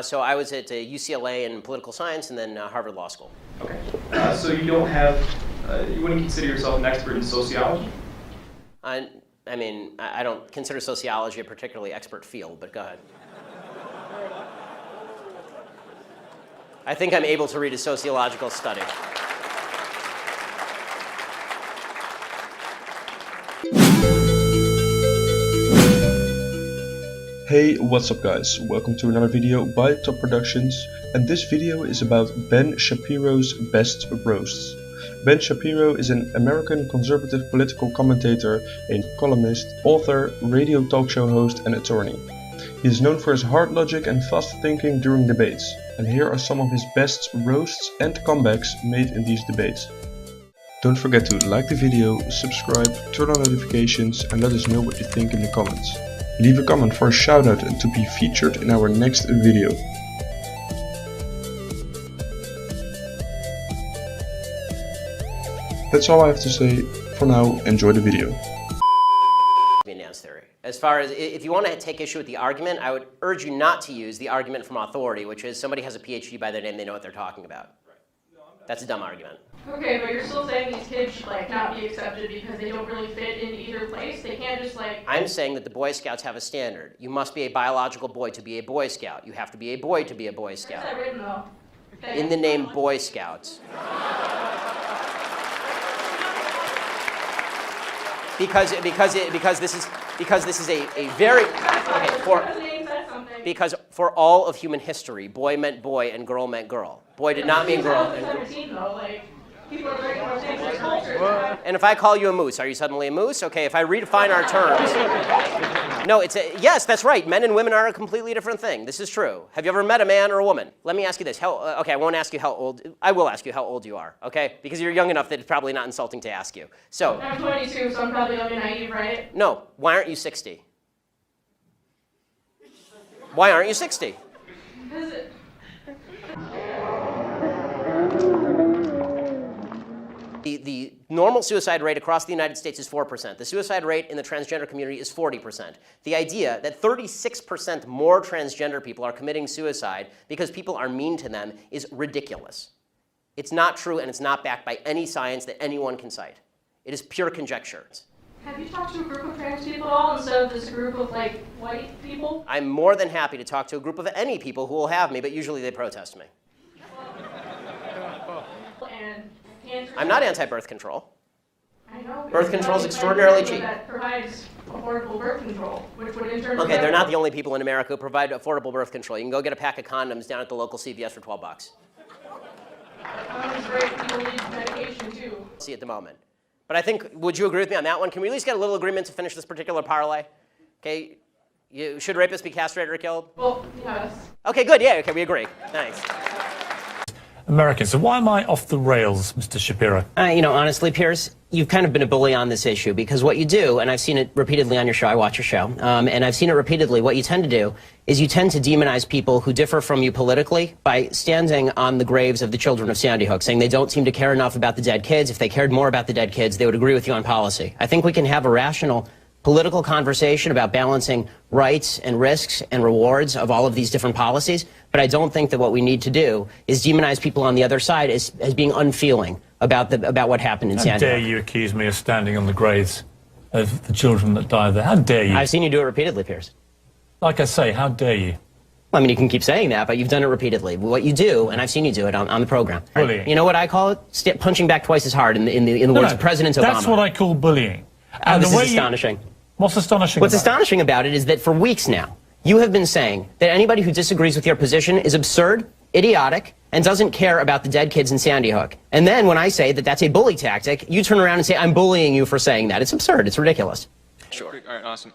So I was at UCLA in political science and then Harvard Law School. Okay. So you don't have, you wouldn't consider yourself an expert in sociology? I mean, I don't consider sociology a particularly expert field, but go ahead. I think I'm able to read a sociological study. Hey, what's up guys? Welcome to another video by Top Productions, and this video is about Ben Shapiro's best roasts. Ben Shapiro is an American conservative political commentator, a columnist, author, radio talk show host and attorney. He is known for his hard logic and fast thinking during debates, and here are some of his best roasts and comebacks made in these debates. Don't forget to like the video, subscribe, turn on notifications and let us know what you think in the comments. Leave a comment for a shout out and to be featured in our next video. That's all I have to say. For now, enjoy the video. Dance theory. As far as if you want to take issue with the argument, I would urge you not to use the argument from authority, which is somebody has a PhD by their name, they know what they're talking about. That's a dumb argument. Okay, but you're still saying these kids should not be accepted because they don't really fit in either place? They can't just I'm saying that the Boy Scouts have a standard. You must be a biological boy to be a Boy Scout. You have to be a boy to be a Boy Scout. Where's that written though? Okay. In the name Boy Scouts. Because this is a very because for all of human history, boy meant boy and girl meant girl. Boy did not mean girl. And if I call you a moose, are you suddenly a moose? Okay, if I redefine our terms. No, yes, that's right. Men and women are a completely different thing. This is true. Have you ever met a man or a woman? Let me ask you this. Okay, I won't ask you how old. I will ask you how old you are, okay? Because you're young enough that it's probably not insulting to ask you. So. I'm 22, so I'm probably young and naive, right? No. Why aren't you 60? Why aren't you 60? Because The normal suicide rate across the United States is 4%. The suicide rate in the transgender community is 40%. The idea that 36% more transgender people are committing suicide because people are mean to them is ridiculous. It's not true, and it's not backed by any science that anyone can cite. It is pure conjecture. have you talked to a group of trans people at all instead of this group of white people? I'm more than happy to talk to a group of any people who will have me, but usually they protest me. I'm not anti-birth control. I know. Birth control is extraordinarily cheap. That provides affordable birth control, which would in turn. Okay, they're not the only people in America who provide affordable birth control. You can go get a pack of condoms down at the local CVS for 12 bucks. Condoms great. People need medication too. See at the moment. But I think, would you agree with me on that one? Can we at least get a little agreement to finish this particular parlay? Okay, should rapists be castrated or killed? Well, yes. Okay, good, yeah, okay, we agree. Thanks. Americans. So why am I off the rails, Mr. Shapiro? Honestly, Piers, you've kind of been a bully on this issue because what you do, and I've seen it repeatedly on your show, I watch your show, and I've seen it repeatedly, what you tend to do is you tend to demonize people who differ from you politically by standing on the graves of the children of Sandy Hook, saying they don't seem to care enough about the dead kids. If they cared more about the dead kids, they would agree with you on policy. I think we can have a rational political conversation about balancing rights and risks and rewards of all of these different policies, but I don't think that what we need to do is demonize people on the other side as being unfeeling about what happened in Sandy Hook. How dare you accuse me of standing on the graves of the children that died there? How dare you? I've seen you do it repeatedly, Piers. Like I say, how dare you? I mean, you can keep saying that, but you've done it repeatedly. What you do, and I've seen you do it on the program. Bullying. You know what I call it? Punching back twice as hard in the words of President Obama. That's what I call bullying. And this is astonishing. What's astonishing What's astonishing about it is that for weeks now, you have been saying that anybody who disagrees with your position is absurd, idiotic, and doesn't care about the dead kids in Sandy Hook. And then when I say that that's a bully tactic, you turn around and say, I'm bullying you for saying that. It's absurd. It's ridiculous. Sure. All right, awesome.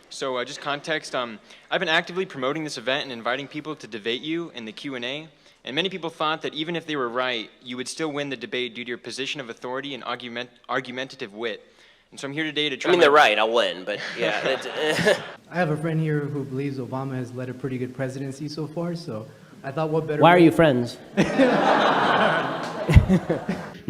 So just context, I've been actively promoting this event and inviting people to debate you in the Q&A. And many people thought that even if they were right, you would still win the debate due to your position of authority and argumentative wit. And so I'm here today to try. I mean, they're right. I'll win, but yeah. I have a friend here who believes Obama has led a pretty good presidency so far, so I thought what better. Why are you friends?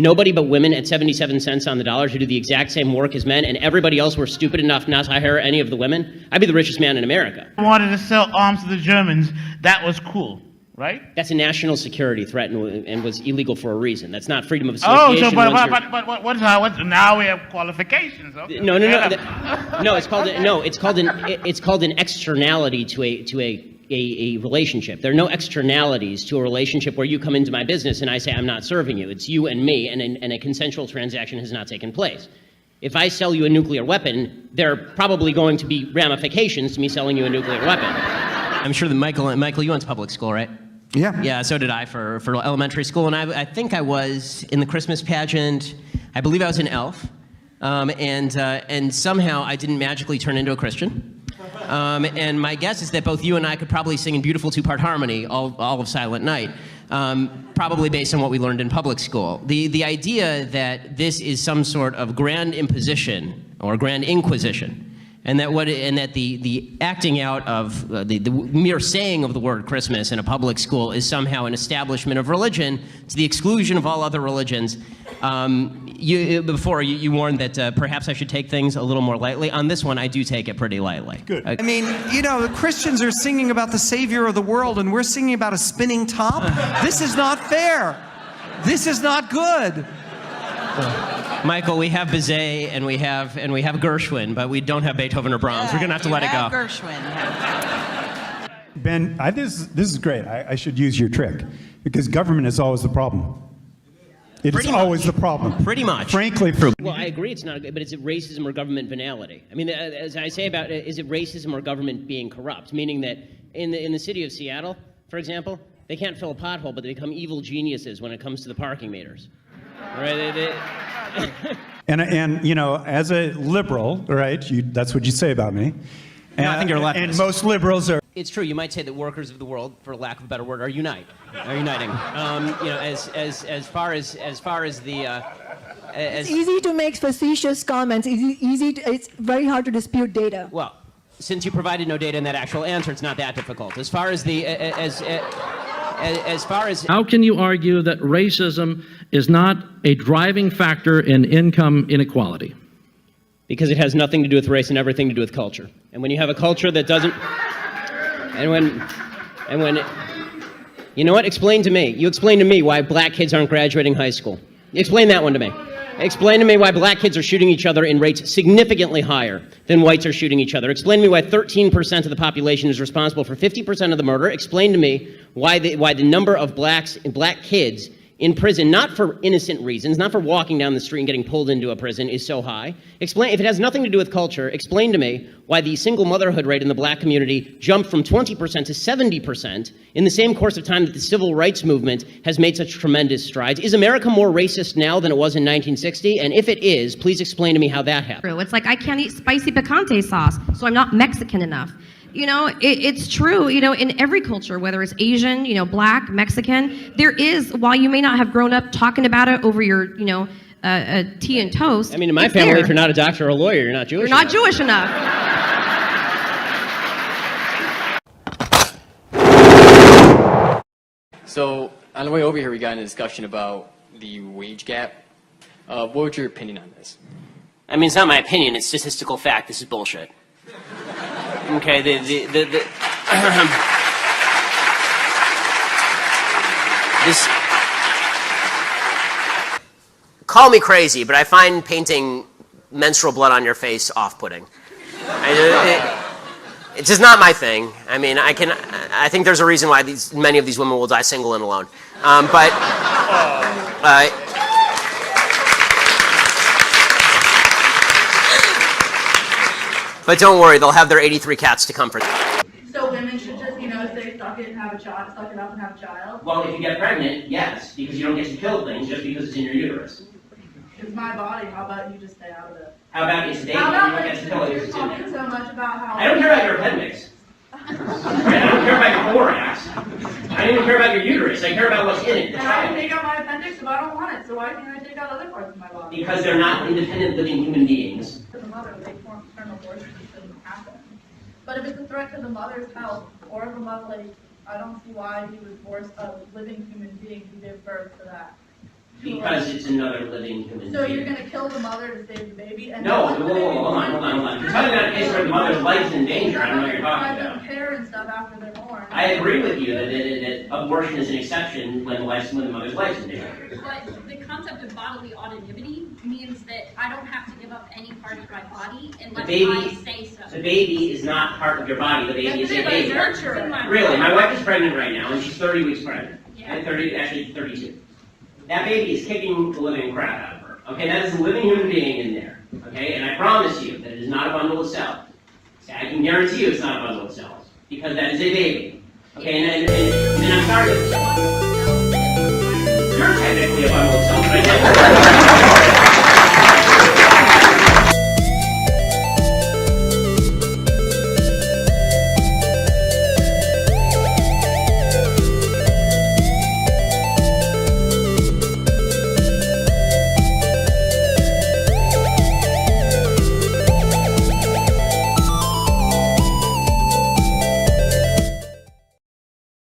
nobody but women at 77 cents on the dollar to do the exact same work as men, and everybody else were stupid enough not to hire any of the women, I'd be the richest man in America. Wanted to sell arms to the Germans, that was cool, right? That's a national security threat and was illegal for a reason. That's not freedom of association. Oh, so but now we have qualifications. Okay. No. No, it's called an externality to a relationship. There are no externalities to a relationship where you come into my business and I say I'm not serving you. It's you and me, and a consensual transaction has not taken place. If I sell you a nuclear weapon, there are probably going to be ramifications to me selling you a nuclear weapon. I'm sure that Michael, you went to public school, right? Yeah. Yeah, so did I for elementary school, and I think I was in the Christmas pageant. I believe I was an elf, and somehow I didn't magically turn into a Christian. And my guess is that both you and I could probably sing in beautiful two-part harmony all of Silent Night, probably based on what we learned in public school. The idea that this is some sort of grand imposition or grand inquisition, and that the acting out of the mere saying of the word Christmas in a public school is somehow an establishment of religion to the exclusion of all other religions. Before you warned that perhaps I should take things a little more lightly. On this one, I do take it pretty lightly. Good. I mean, you know, the Christians are singing about the Savior of the world, and we're singing about a spinning top. This is not fair. This is not good. Michael, we have Bizet and we have Gershwin, but we don't have Beethoven or Brahms. We're gonna have to let it go. Gershwin. Ben, this is great. I should use your trick because government is always the problem. It's always the problem. Pretty much. Frankly. Well, I agree it's not, but is it racism or government venality? I mean, as I say about it, is it racism or government being corrupt? Meaning that in the city of Seattle, for example, they can't fill a pothole, but they become evil geniuses when it comes to the parking meters. Right? And you know, as a liberal, right? That's what you say about me. No, I think you're a leftist. And most liberals are. It's true. You might say that workers of the world, for lack of a better word, are uniting. You know, as far as the. It's easy to make facetious comments. It's very hard to dispute data. Well, since you provided no data in that actual answer, it's not that difficult. As far as how can you argue that racism is not a driving factor in income inequality? Because it has nothing to do with race and everything to do with culture. And when you have a culture that doesn't, and when, you know what? Explain to me. You explain to me why black kids aren't graduating high school. Explain that one to me. Explain to me why black kids are shooting each other in rates significantly higher than whites are shooting each other. Explain to me why 13% of the population is responsible for 50% of the murder. Explain to me why the number of black kids in prison, not for innocent reasons, not for walking down the street and getting pulled into a prison, is so high. Explain, if it has nothing to do with culture, explain to me why the single motherhood rate in the black community jumped from 20% to 70% in the same course of time that the civil rights movement has made such tremendous strides. Is America more racist now than it was in 1960? And if it is, please explain to me how that happened. It's like I can't eat spicy picante sauce, so I'm not Mexican enough. You know, it's true, you know, in every culture, whether it's Asian, you know, black, Mexican, there is, while you may not have grown up talking about it over your, you know, tea and toast. I mean, in my family, if you're not a doctor or a lawyer, you're not Jewish enough. You're not Jewish enough. So, on the way over here, we got in a discussion about the wage gap. What would your opinion on this? I mean, it's not my opinion, it's statistical fact. This is bullshit. Okay, this. Call me crazy, but I find painting menstrual blood on your face off-putting. It's just not my thing. I mean, I think there's a reason why many of these women will die single and alone. But don't worry, they'll have their 83 cats to comfort them. So women should just, you know, say suck it and have a child, suck it up and have a child? Well, if you get pregnant, yes, because you don't get to kill things just because it's in your uterus. It's my body, how about you just stay out of it? How about you stay How and you about don't get to kill it because you're it's in there? talking so much about how... I don't care about your appendix. I don't care about your thorax. I don't even care about your uterus. I care about what's in it. And I can take out my appendix if I don't want it, so why can't I take out other parts of my body? Because they're not independent living human beings. For the mother, they form maternal abortion, it shouldn't happen. But if it's a threat to the mother's health, or if the mother, like, I don't see why he would force a living human being to give birth to that. Because it's another living human So being. you're gonna kill the mother to save the baby? And No, let the whoa, baby hold on. born? You're talking about a case where the mother's life's in danger. I don't know what you're talking Let them about. care and stuff after they're born. I agree with you that abortion is an exception when the mother's life's in danger. But the concept of bodily autonomy means that I don't have to give up any part of my body unless I say so. The baby is not part of your body. The baby is a baby. Nurture. Really, my wife is pregnant right now, and she's 30 weeks pregnant. Yeah. And 32. That baby is kicking the living crap out of her. Okay, that is a living human being in there. Okay, and I promise you that it is not a bundle of cells. Okay, I can guarantee you it's not a bundle of cells because that is a baby. Okay, and I'm sorry. You're technically a bundle of cells, but I